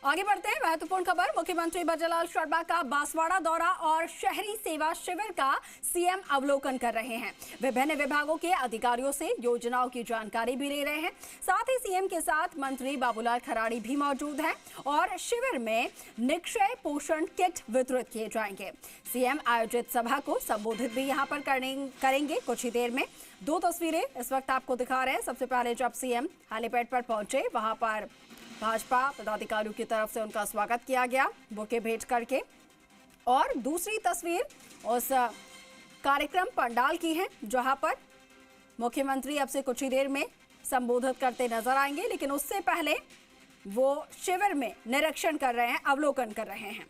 आगे बढ़ते हैं। महत्वपूर्ण खबर, मुख्यमंत्री भजनलाल शर्मा का बांसवाड़ा दौरा और शहरी सेवा शिविर का सीएम अवलोकन कर रहे हैं। विभिन्न विभागों के अधिकारियों से योजनाओं की जानकारी भी ले रहे हैं। साथ ही सीएम के साथ मंत्री बाबूलाल खराड़ी भी मौजूद हैं और शिविर में निक्षय पोषण किट वितरित किए जाएंगे। सीएम आयोजित सभा को संबोधित भी यहां पर करेंगे कुछ ही देर में। दो तस्वीरें इस वक्त आपको दिखा रहे हैं। सबसे पहले जब सीएम हेलीपैड पर पहुंचे, वहां पर भाजपा पदाधिकारियों की तरफ से उनका स्वागत किया गया बुके भेंट करके। और दूसरी तस्वीर उस कार्यक्रम पंडाल की है जहां पर मुख्यमंत्री अब से कुछ ही देर में संबोधित करते नजर आएंगे, लेकिन उससे पहले वो शिविर में निरीक्षण कर रहे हैं, अवलोकन कर रहे हैं।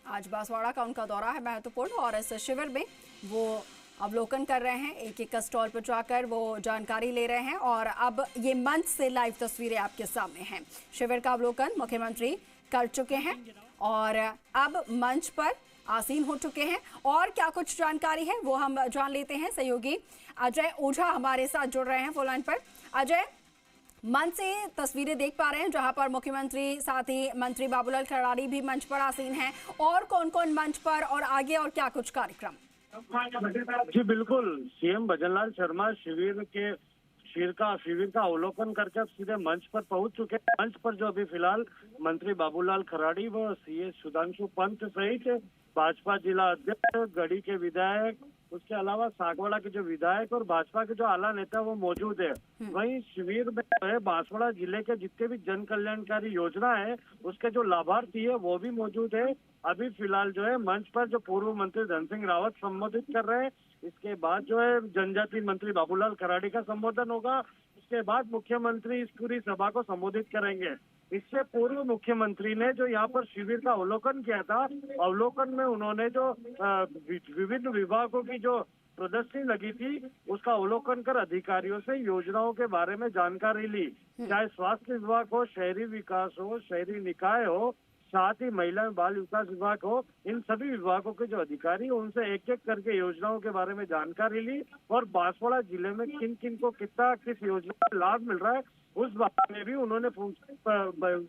आज बांसवाड़ा का उनका दौरा है महत्वपूर्ण और इस शिविर में वो अवलोकन कर रहे हैं। एक एक स्टॉल पर जाकर वो जानकारी ले रहे हैं और अब ये मंच से लाइव तस्वीरें आपके सामने हैं। शिविर का अवलोकन मुख्यमंत्री कर चुके हैं और अब मंच पर आसीन हो चुके हैं। और क्या कुछ जानकारी है वो हम जान लेते हैं। सहयोगी अजय ओझा हमारे साथ जुड़ रहे हैं फोन लाइन पर। अजय, मंच से तस्वीरें देख पा रहे हैं जहां पर मुख्यमंत्री साथ ही मंत्री बाबूलाल खराड़ी भी मंच पर आसीन हैं। और कौन कौन मंच पर और आगे और क्या कुछ कार्यक्रम? जी बिल्कुल, सीएम भजनलाल शर्मा शिविर का अवलोकन करके अब सीधे मंच पर पहुंच चुके हैं। मंच पर जो अभी फिलहाल मंत्री बाबूलाल खराड़ी व सीएस सुधांशु पंत सहित भाजपा जिला अध्यक्ष, गढ़ी के विधायक, उसके अलावा सागवाड़ा के जो विधायक और भाजपा के जो आला नेता वो मौजूद है। वहीं शिविर में जो है बांसवाड़ा जिले के जितने भी जन कल्याणकारी योजना है उसके जो लाभार्थी है वो भी मौजूद है। अभी फिलहाल जो है मंच पर जो पूर्व मंत्री धन सिंह रावत संबोधित कर रहे हैं। इसके बाद जो है जनजातीय मंत्री बाबूलाल खराड़ी का संबोधन होगा। इसके बाद मुख्यमंत्री इस पूरी सभा को संबोधित करेंगे। इससे पूर्व मुख्यमंत्री ने जो यहाँ पर शिविर का अवलोकन किया था, अवलोकन में उन्होंने जो विभिन्न विभागों की जो प्रदर्शनी लगी थी उसका अवलोकन कर अधिकारियों से योजनाओं के बारे में जानकारी ली। चाहे स्वास्थ्य विभाग हो, शहरी विकास हो, शहरी निकाय हो, साथ ही महिला एवं बाल विकास विभाग हो, इन सभी विभागों के जो अधिकारी उनसे एक एक करके योजनाओं के बारे में जानकारी ली और बांसवाड़ा जिले में किन किन को किस योजना का लाभ मिल रहा है उस बारे में भी उन्होंने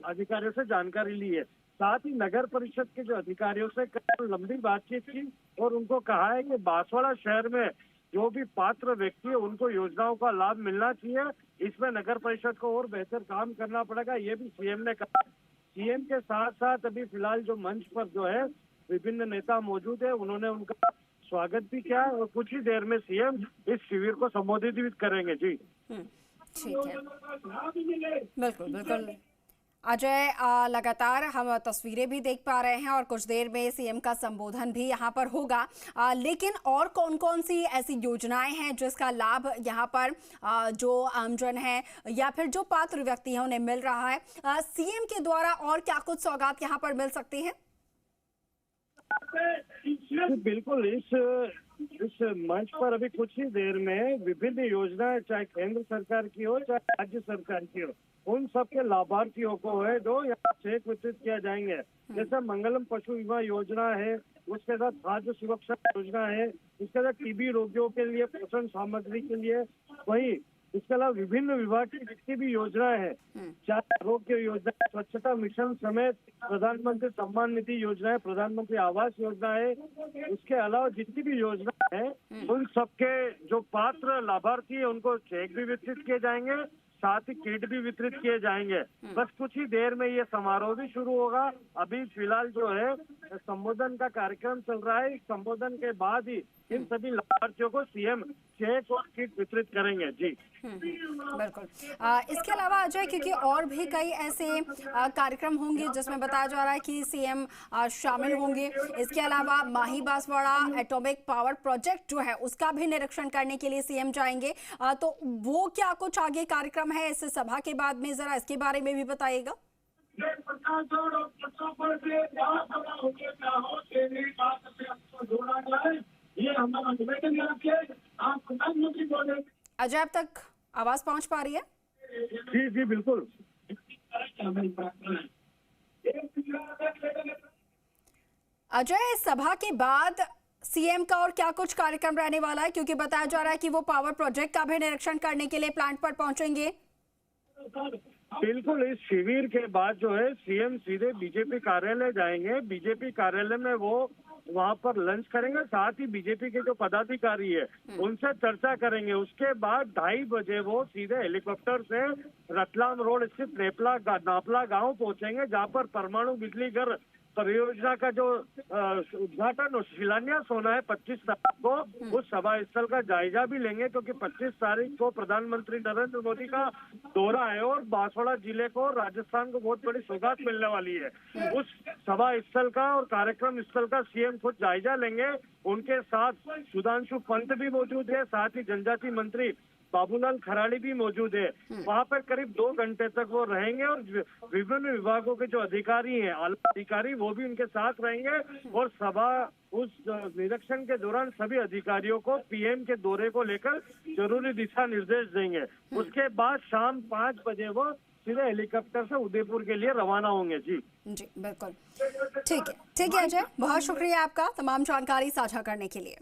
अधिकारियों से जानकारी ली है। साथ ही नगर परिषद के जो अधिकारियों से लंबी बातचीत की और उनको कहा है कि बांसवाड़ा शहर में जो भी पात्र व्यक्ति है उनको योजनाओं का लाभ मिलना चाहिए। इसमें नगर परिषद को और बेहतर काम करना पड़ेगा, ये भी सीएम ने कहा। सीएम के साथ साथ अभी फिलहाल जो मंच पर जो है विभिन्न नेता मौजूद है, उन्होंने उनका स्वागत भी किया और कुछ ही देर में सीएम इस शिविर को संबोधित भी करेंगे। जी ठीक है, बिल्कुल बिल्कुल अजय, लगातार हम तस्वीरें भी देख पा रहे हैं और कुछ देर में सीएम का संबोधन भी यहां पर होगा। लेकिन और कौन कौन सी ऐसी योजनाएं हैं जिसका लाभ यहां पर जो आमजन है या फिर जो पात्र व्यक्ति हैं उन्हें मिल रहा है? सीएम के द्वारा और क्या कुछ सौगात यहां पर मिल सकती है? बिल्कुल, इस मंच पर अभी कुछ ही देर में विभिन्न योजनाएं चाहे केंद्र सरकार की हो चाहे राज्य सरकार की हो, उन सबके लाभार्थियों को है जो यहाँ चेक वितरित किया जाएंगे। जैसे मंगलम पशु बीमा योजना है, उसके साथ खाद्य सुरक्षा योजना है, इसके साथ टीबी रोगियों के लिए पोषण सामग्री के लिए, वही इसके अलावा विभिन्न विभाग की जितनी भी योजनाएं हैं, चाहे आरोग्य योजना, स्वच्छता मिशन समेत प्रधानमंत्री सम्मान निधि योजना है, प्रधानमंत्री आवास योजना है, उसके अलावा जितनी भी योजना है उन सबके जो पात्र लाभार्थी है उनको चेक भी वितरित किए जाएंगे, साथ ही किट भी वितरित किए जाएंगे। बस कुछ ही देर में ये समारोह भी शुरू होगा। अभी फिलहाल जो है संबोधन का कार्यक्रम चल रहा है। संबोधन के बाद ही इन सभी लाभार्थियों को सीएम चेक और किट वितरित करेंगे। जी बिल्कुल। इसके अलावा अजय, क्योंकि और भी कई ऐसे कार्यक्रम होंगे जिसमें बताया जा रहा है कि सीएम शामिल होंगे। इसके अलावा माही बांसवाड़ा एटॉमिक पावर प्रोजेक्ट जो है उसका भी निरीक्षण करने के लिए सीएम जाएंगे। तो वो क्या कुछ आगे कार्यक्रम है इस सभा के बाद में, जरा इसके बारे में भी बताइएगा। अजय, अब तक आवाज पहुंच पा रही है? जी जी बिल्कुल। अजय, सभा के बाद सीएम का और क्या कुछ कार्यक्रम रहने वाला है, क्योंकि बताया जा रहा है कि वो पावर प्रोजेक्ट का भी निरीक्षण करने के लिए प्लांट पर पहुंचेंगे। बिल्कुल, इस शिविर के बाद जो है सीएम सीधे बीजेपी कार्यालय जाएंगे। बीजेपी कार्यालय में वो वहां पर लंच करेंगे, साथ ही बीजेपी के जो पदाधिकारी है उनसे चर्चा करेंगे। उसके बाद 2:30 बजे वो सीधे हेलीकॉप्टर से रतलाम रोड स्थित नापला गांव पहुंचेंगे, जहां पर परमाणु बिजली घर परियोजना का जो उद्घाटन और शिलान्यास होना है 25 तारीख को, उस सभा स्थल का जायजा भी लेंगे, क्योंकि 25 तारीख को प्रधानमंत्री नरेंद्र मोदी का दौरा है और बांसवाड़ा जिले को, राजस्थान को बहुत बड़ी सौगात मिलने वाली है। उस सभा स्थल का और कार्यक्रम स्थल का सीएम खुद जायजा लेंगे। उनके साथ सुधांशु पंत भी मौजूद है, साथ ही जनजाति मंत्री बाबूलाल खराड़ी भी मौजूद है। वहां पर करीब 2 घंटे तक वो रहेंगे और विभिन्न विभागों के जो अधिकारी हैं, आला अधिकारी, वो भी उनके साथ रहेंगे और सभा उस निरीक्षण के दौरान सभी अधिकारियों को पीएम के दौरे को लेकर जरूरी दिशा निर्देश देंगे। उसके बाद शाम 5 बजे वो सीधे हेलीकॉप्टर से उदयपुर के लिए रवाना होंगे। जी बिल्कुल, ठीक है अजय, बहुत शुक्रिया आपका तमाम जानकारी साझा करने के लिए।